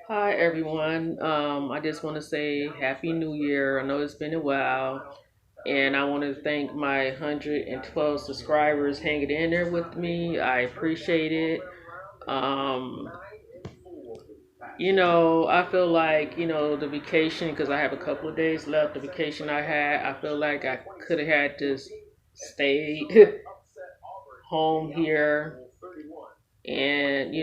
Hi everyone. I just want to say Happy New Year. I know it's been a while, and I want to thank my 112 subscribers hanging in there with me. I appreciate it. Um, I feel like the vacation because I have a couple of days left. The vacation I had, I feel like I could have had to stay home here and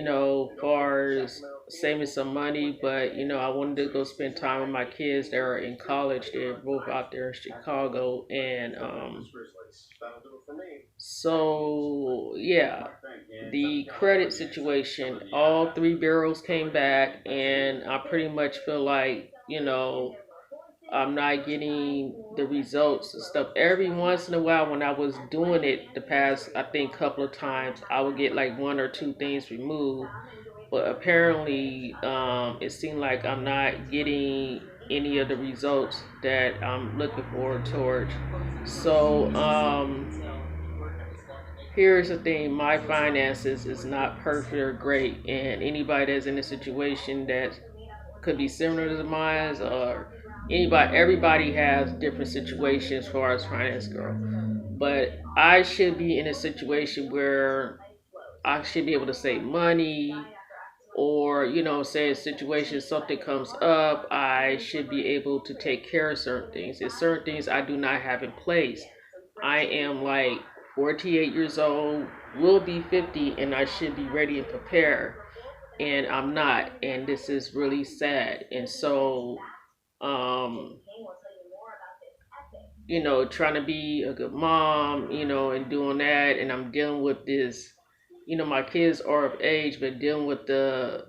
far as saving some money, but I wanted to go spend time with my kids that are in college. They're both out there in Chicago, and so yeah, the credit situation, all three bureaus came back, and I pretty much feel like I'm not getting the results and stuff. Every once in a while, when I was doing it the past, I think, couple of times, I would get like one or two things removed. But apparently, it seemed like I'm not getting any of the results that I'm looking forward towards. So, here's the thing: my finances is not perfect or great, and anybody that's in a situation that could be similar to mine or everybody has different situations as far as finance girl, but I should be in a situation where I should be able to save money, or say a situation, something comes up, I should be able to take care of certain things. There's certain things I do not have in place. I am like 48 years old, will be 50, and I should be ready and prepared, and I'm not, and this is really sad. And so um trying to be a good mom, and doing that, and I'm dealing with this, my kids are of age, but dealing with the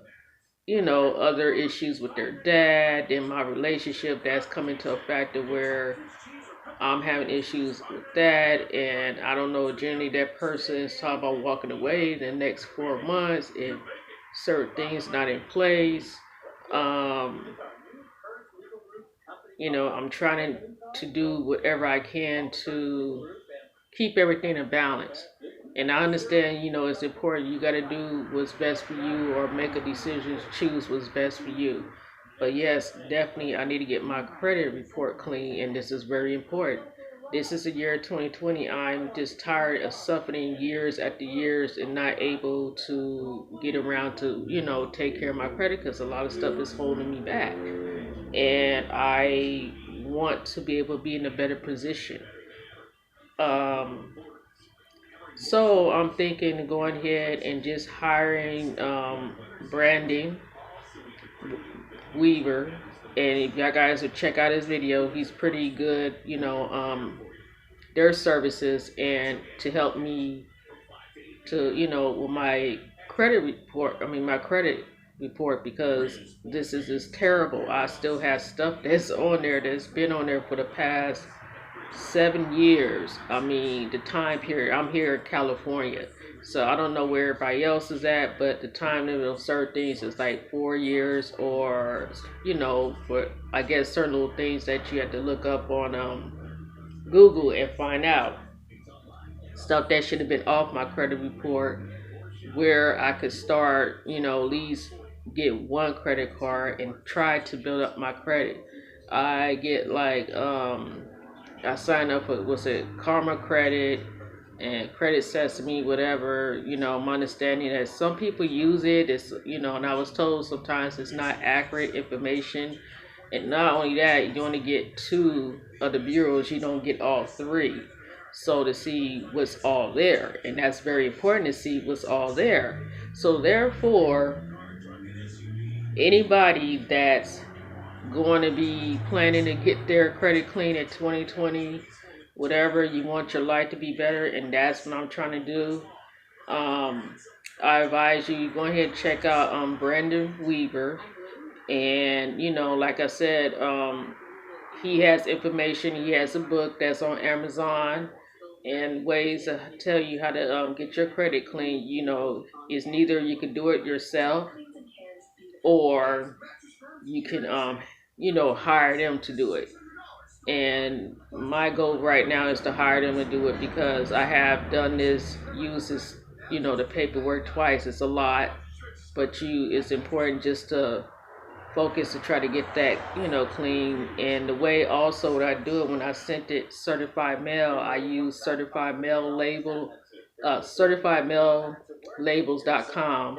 other issues with their dad and my relationship that's coming to a factor where I'm having issues with that, and I don't know, generally that person is talking about walking away the next 4 months if certain things not in place. um I'm trying to do whatever I can to keep everything in balance. And I understand, it's important. You got to do what's best for you or make a decision, choose what's best for you. But yes, definitely, I need to get my credit report clean, and this is very important. This is the year 2020. I'm just tired of suffering years after years and not able to get around to, take care of my credit because a lot of stuff is holding me back. And I want to be able to be in a better position. Um, so I'm thinking of going ahead and just hiring Brandon Weaver. And if y'all guys would check out his video, he's pretty good, their services and to help me to, with my credit report, my credit report, because this is just terrible. I still have stuff that's on there that's been on there for the past 7 years. The time period. I'm here in California, so I don't know where everybody else is at, but the time limit on certain things is like 4 years, or for I guess certain little things that you have to look up on Google and find out stuff that should have been off my credit report, where I could start, at least get one credit card and try to build up my credit. I get like I signed up for, what's it, Karma Credit and Credit Sesame, whatever. My understanding that some people use it. It's and I was told sometimes it's not accurate information. And not only that, you only get two of the bureaus. You don't get all three. So to see what's all there, and that's very important to see what's all there. So therefore, anybody that's going to be planning to get their credit clean in 2020, whatever, you want your life to be better, and that's what I'm trying to do. um, I advise you go ahead and check out Brandon Weaver, and like I said, he has information. He has a book that's on Amazon and ways to tell you how to get your credit clean. Is neither you can do it yourself, or you can hire them to do it. And my goal right now is to hire them to do it because I have done this, use this, the paperwork twice. It's a lot, but it's important just to focus to try to get that, clean. And the way also that I do it, when I sent it certified mail, I use certified mail labels.com.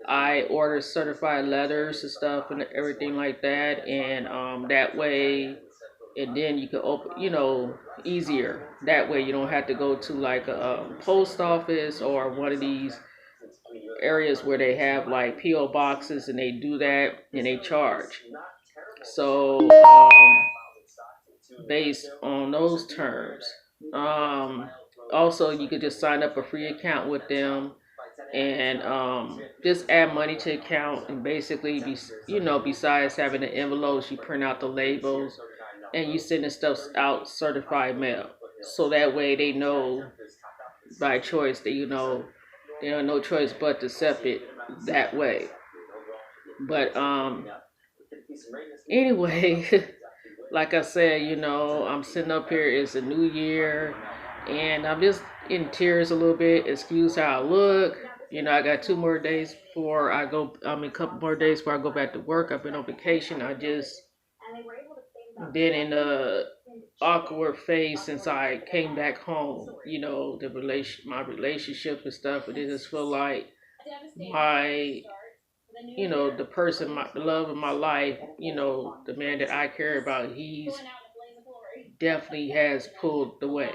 I order certified letters and stuff and everything like that, and that way, and then you can open, easier. That way, you don't have to go to like a post office or one of these areas where they have like PO boxes, and they do that and they charge. So, based on those terms, um, also you could just sign up a free account with them, and just add money to account, and basically besides having the envelopes, you print out the labels and you send the stuff out certified mail, so that way they know by choice that they have no choice but to accept it that way. But anyway, like I said, I'm sitting up here, it's a new year, and I'm just in tears a little bit. Excuse how I look. I got 2 more days before I go. A couple more days before I go back to work. I've been on vacation. I just been in a awkward phase since I came back home. My relationships and stuff. And it just feel like my, the person, the love of my life, the man that I care about, he's definitely has pulled away.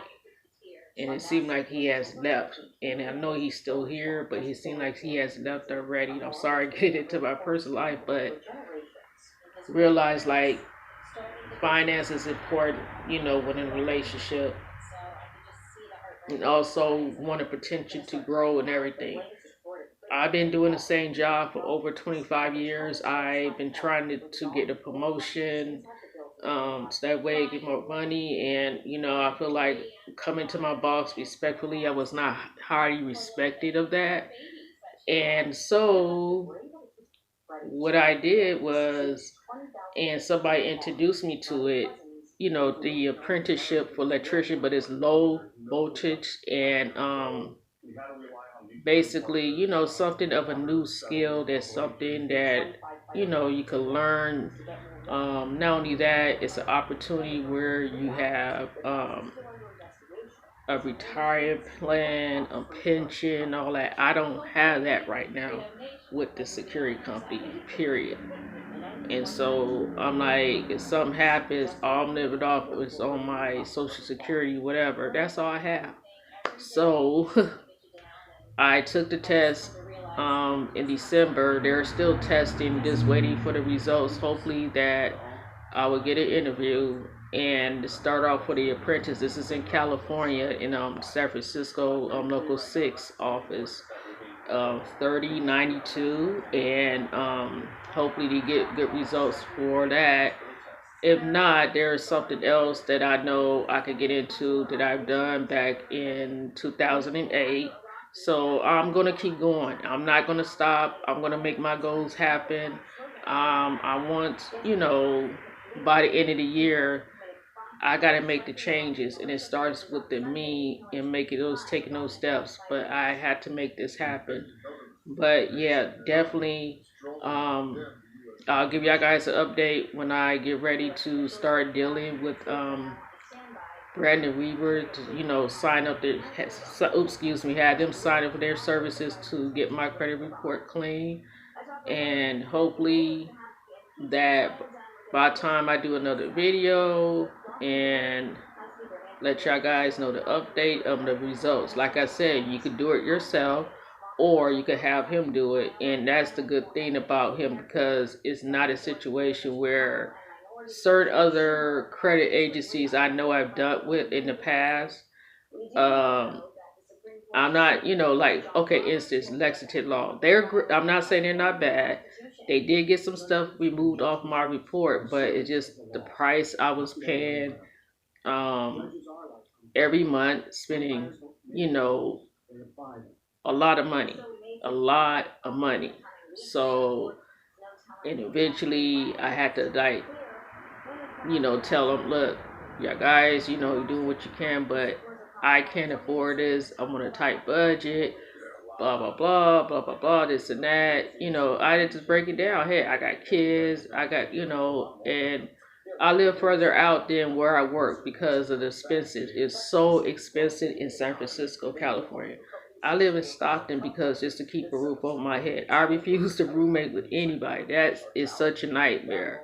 And it seemed like he has left. And I know he's still here, but he seemed like he has left already. I'm sorry to get into my personal life, but realize like finance is important, when in a relationship. And also want the potential to grow and everything. I've been doing the same job for over 25 years. I've been trying to get a promotion, so that way I get more money. And I feel like coming to my boss respectfully, I was not highly respected of that. And so what I did was, and somebody introduced me to it, the apprenticeship for electrician, but it's low voltage, and basically, something of a new skill. That's something that, you can learn. Not only that, it's an opportunity where you have a retirement plan, a pension, all that. I don't have that right now with the security company, period. And so I'm like, if something happens, all I'm living off is on my social security, whatever. That's all I have. So I took the test in December. They're still testing, just waiting for the results. Hopefully that I will get an interview and start off for the apprentice. This is in California, in San Francisco, local 6 office, 3092, and hopefully to get good results for that. If not, there's something else that I know I could get into that I've done back in 2008. So I'm gonna keep going. I'm not gonna stop. I'm gonna make my goals happen. I want, by the end of the year, I gotta make the changes, and it starts with me and taking those steps. But I had to make this happen. But yeah, definitely. Um, I'll give y'all guys an update when I get ready to start dealing with Brandon Weaver to, sign up had them sign up for their services to get my credit report clean. And hopefully that by the time I do another video and let y'all guys know the update of the results. Like I said, you could do it yourself or you could have him do it. And that's the good thing about him, because it's not a situation where certain other credit agencies I know I've dealt with in the past. Um, I'm not, like, okay, instance, Lexington Law. I'm not saying they're not bad. They did get some stuff removed off my report, but it's just the price I was paying um, every month, spending, you know, a lot of money, a lot of money. So, and eventually I had to like, tell them, look, yeah, guys, you do what you can, but I can't afford this. I'm on a tight budget. blah blah blah blah blah blah, this and that. I had to just break it down. Hey, I got kids, I got, and I live further out than where I work because of the expenses. It's so expensive in San Francisco, California. I live in Stockton because just to keep a roof over my head. I refuse to roommate with anybody. That is such a nightmare.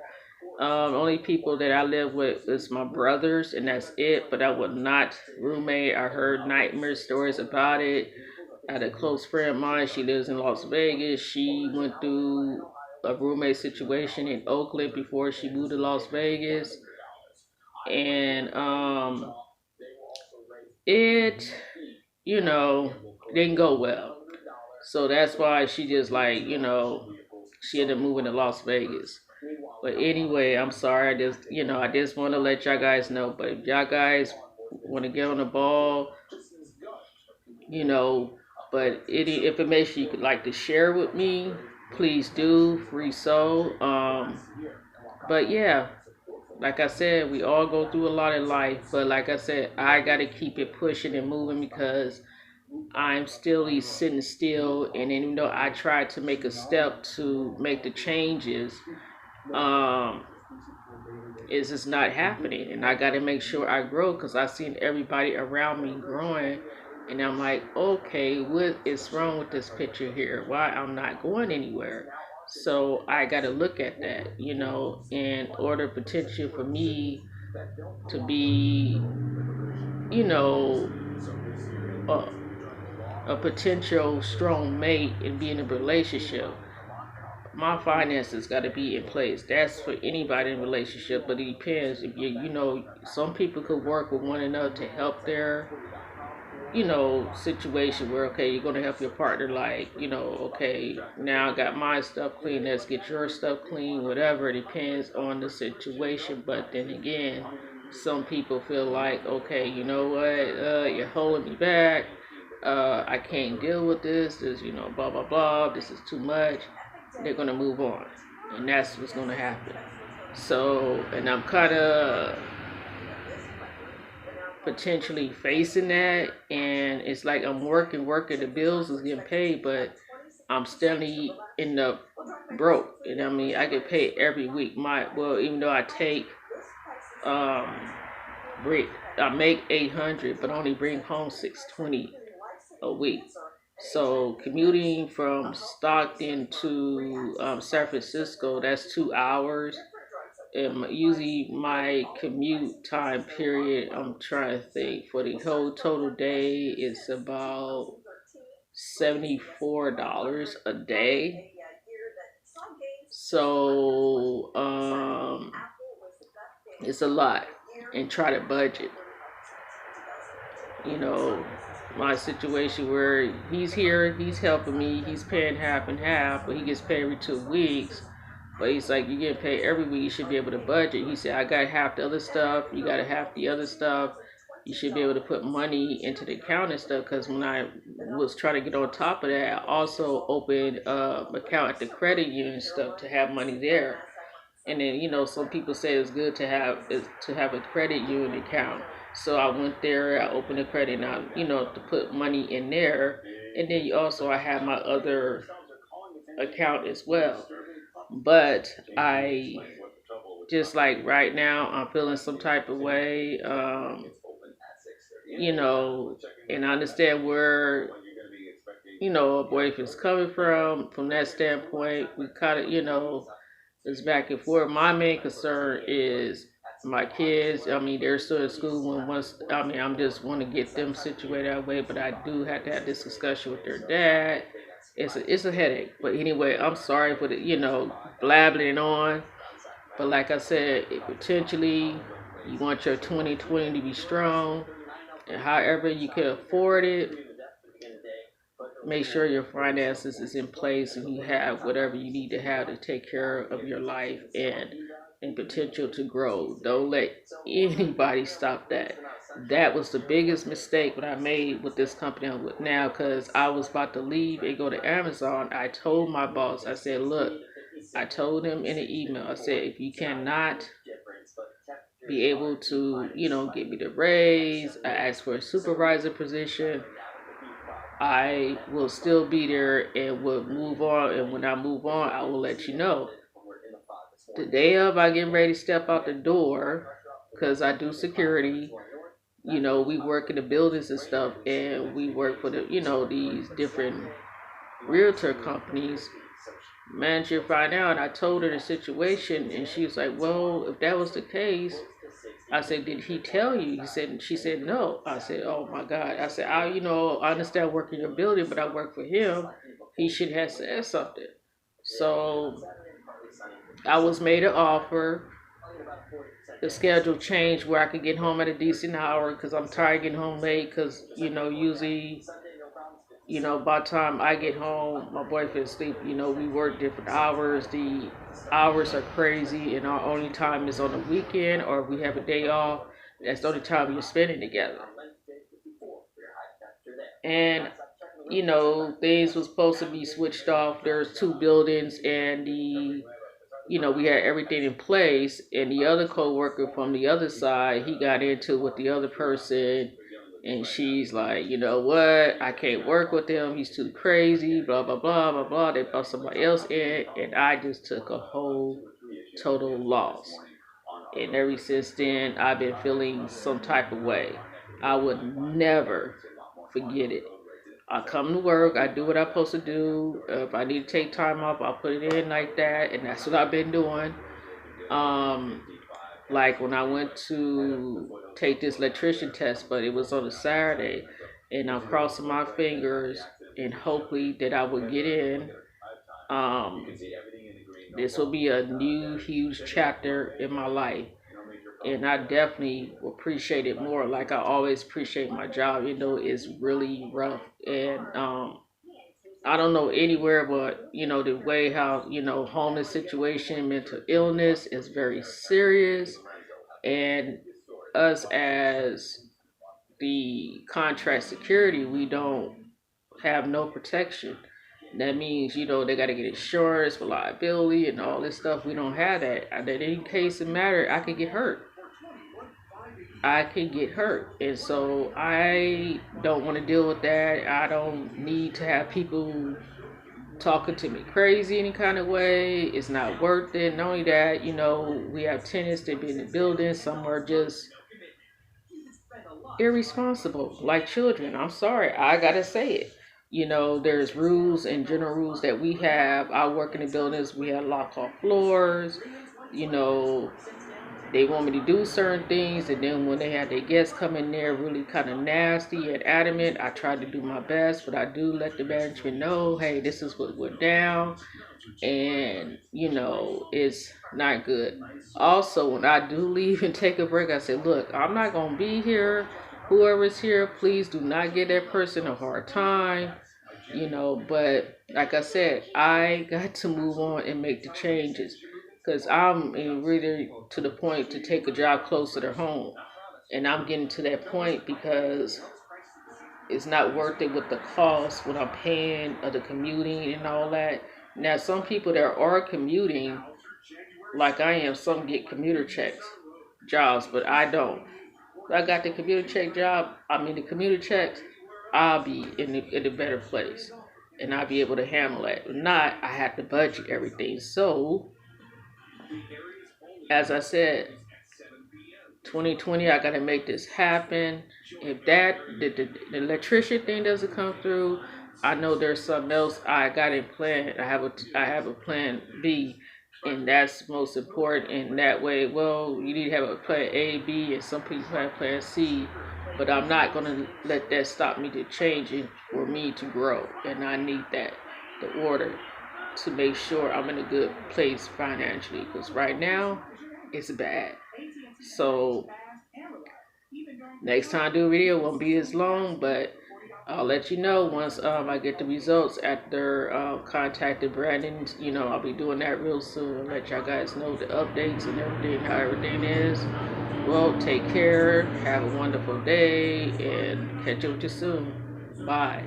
Only people that I live with is my brothers, and that's it. But I would not roommate. I heard nightmare stories about it. I had a close friend of mine. She lives in Las Vegas. She went through a roommate situation in Oakland before she moved to Las Vegas, and it, didn't go well. So that's why she just like, she ended up moving to Las Vegas. But anyway, I'm sorry. I just want to let y'all guys know. But if y'all guys want to get on the ball, you know, but any information you could like to share with me, please do. Free soul. But yeah, like I said, we all go through a lot in life. But like I said, I got to keep it pushing and moving because I'm still sitting still. And even though I tried to make a step to make the changes, um, it's just not happening. And I got to make sure I grow because I've seen everybody around me growing. And I'm like, okay, what is wrong with this picture here? Why I'm not going anywhere? So I got to look at that, in order potential for me to be, you know, a, a potential strong mate and be in a relationship. My finances got to be in place. That's for anybody in a relationship, but it depends. If some people could work with one another to help their, situation where, okay, you're going to help your partner, like, okay, now I got my stuff clean, let's get your stuff clean, whatever. It depends on the situation. But then again, some people feel like, okay, you know what, you're holding me back. I can't deal with this, blah, blah, blah, this is too much. They're going to move on. And that's what's going to happen. So, and I'm kind of potentially facing that, and it's like I'm working, the bills is getting paid, but I'm still end up broke. And I mean, I get paid every week. Even though I take um break, I make 800, but only bring home 620 a week. So commuting from Stockton to San Francisco, that's 2 hours. Usually my commute time period, I'm trying to think, for the whole total day is about $74 a day. So it's a lot, and try to budget. You know, my situation where he's here, he's helping me, he's paying half and half, but he gets paid every 2 weeks. But he's like, you get paid every week, you should be able to budget. He said, I got half the other stuff, you got half the other stuff. You should be able to put money into the account and stuff. Because when I was trying to get on top of that, I also opened an account at the credit union and stuff to have money there. And then, some people say it's good to have a credit union account. So I went there, I opened a credit, and to put money in there. And then I have my other account as well. But I just, like, right now, I'm feeling some type of way, and I understand where, a boyfriend's coming from that standpoint. We kind of, it's back and forth. My main concern is my kids. I mean, they're still in school. I'm just want to get them situated that way, but I do have to have this discussion with their dad. It's a headache. But anyway, I'm sorry for the, blabbling on. But like I said, potentially you want your 2020 to be strong, and however you can afford it, make sure your finances is in place and you have whatever you need to have to take care of your life and potential to grow. Don't let anybody stop that. That was the biggest mistake that I made with this company I'm with now, because I was about to leave and go to Amazon. I told my boss, I said, look, I told him in an email, I said, if you cannot be able to, get me the raise, I asked for a supervisor position. I will still be there and will move on. And when I move on, I will let you know. The day of I get ready to step out the door, because I do security, we work in the buildings and stuff, and we work for these different realtor companies. Manager find out, I told her the situation, and she was like, "Well, if that was the case," I said, "Did he tell you?" She said, "No." I said, "Oh my God." I said, I understand working your building, but I work for him. He should have said something." So I was made an offer. The schedule changed where I could get home at a decent hour, because I'm tired of getting home late, because, usually, by the time I get home, my boyfriend's asleep. We work different hours. The hours are crazy, and our only time is on the weekend, or if we have a day off. That's the only time you're spending together. And, things was supposed to be switched off. There's two buildings, and we had everything in place, and the other coworker from the other side, he got into it with the other person, and she's like, "You know what? I can't work with him. He's too crazy, blah, blah, blah, blah, blah." They brought somebody else in, and I just took a whole total loss. And ever since then, I've been feeling some type of way. I would never forget it. I come to work, I do what I'm supposed to do. If I need to take time off, I'll put it in like that, and that's what I've been doing. Um, like when I went to take this electrician test, but it was on a Saturday, and I'm crossing my fingers and hopefully that I will get in. Um, this will be a new huge chapter in my life, and I definitely will appreciate it more. Like I always appreciate my job, it's really rough, and I don't know anywhere but the way how homeless situation, mental illness is very serious, and us as the contract security, we don't have no protection. That means they got to get insurance for liability and all this stuff. We don't have that. And in any case of matter, I could get hurt. And so I don't want to deal with that. I don't need to have people talking to me crazy any kind of way. It's not worth it. Not only that, we have tenants that be in the building. Some are just irresponsible, like children. I'm sorry, I gotta say it. There's rules and general rules that we have. I work in the buildings. We have lock off floors. You know, they want me to do certain things, and then when they have their guests come in there really kind of nasty and adamant, I try to do my best, but I do let the management know, hey, this is what went down, and it's not good. Also, when I do leave and take a break, I say, look, I'm not gonna be here. Whoever's here, please do not give that person a hard time. But like I said, I got to move on and make the changes, because I'm really to the point to take a job closer to home. And I'm getting to that point because it's not worth it with the cost, what I'm paying, of the commuting and all that. Now, some people that are commuting, like I am, some get commuter checks jobs, but I don't. If I got the commuter check job, the commuter checks, I'll be in a better place, and I'll be able to handle that. If not, I have to budget everything. So, as I said, 2020, I gotta make this happen. If the electrician thing doesn't come through, I know there's something else I got in plan. I have a plan B, and that's most important. In that way, well, you need to have a plan A, B, and some people have plan C. But I'm not gonna let that stop me to changing for me to grow, and I need that, the order, to make sure I'm in a good place financially. Because right now, it's bad. So next time I do a video, it won't be as long, but I'll let you know once I get the results after contacting Brandon. I'll be doing that real soon. I'll let y'all guys know the updates and everything, how everything is. Well, take care. Have a wonderful day, and catch up with you soon. Bye.